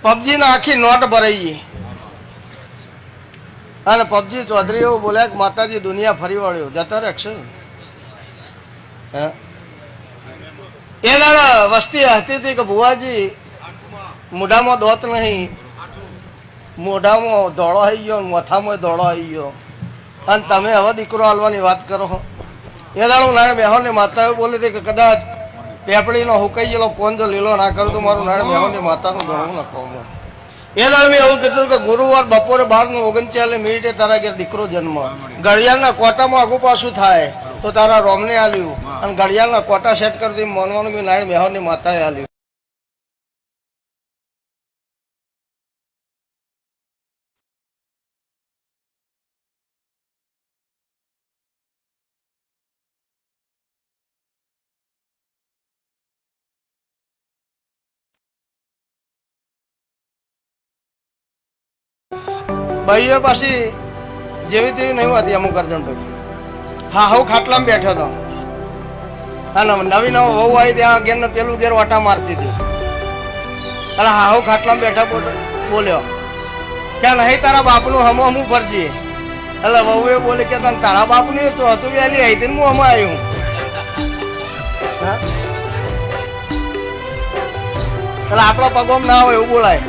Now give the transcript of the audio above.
PUBG ને આખી not ભરાઈ અને પબજી ચૌધરી એવું બોલ્યા કે માતાજી દુનિયા ફરી વળ્યો જતા રહેશે. એ દાડા વસ્તી હતી હતી કે ભુવાજી મોઢામાં દોત નહીં, મોઢામાં ધોળો આવી ગયો, મથામાં ધોળો આવી ગયો અને તમે હવે દીકરો હાલવાની વાત કરો. એ દાડો નાણે બેહોની માતા બોલી હતી કે કદાચ પેપડીનો હુકાઈ ગયેલો ફોન જો લીલો ના કરું તો મારું નાણે બેહોની માતાનું ધોળું ન કહું. એ દાડે મેં એવું કીધું કે ગુરુવાર બપોરે 12:39 તારા ઘેર દીકરો જન્મ. ઘડિયાળના કોટામાં આગુ પાછું થાય તો તારા રોમને આલ્યું અને ઘડિયાળના કોટા સેટ કરી માનવાનું કે નાણે બેહોની માતાએ આલ્યું. ભાઈઓ પાછી જેવી તેવી નહીં હતી અમુક અર્જણ ભાઈ. હા હું ખાટલામાં બેઠો હતો અને નવી નવો વહુ આવી ત્યાં ઘેર ને પેલું ઘેર વાટા મારતી હતી. અરે હા હું ખાટલામાં બેઠા બોલ્યો કે નહીં તારા બાપનું હમો હમું ફરજી. એટલે વહુ એ બોલે કે તને તારા બાપનું તો હતું વેલી આવી હતી હું હમણાં આવ્યું. એટલે આપણા પગોમ ના હોય એવું બોલાય.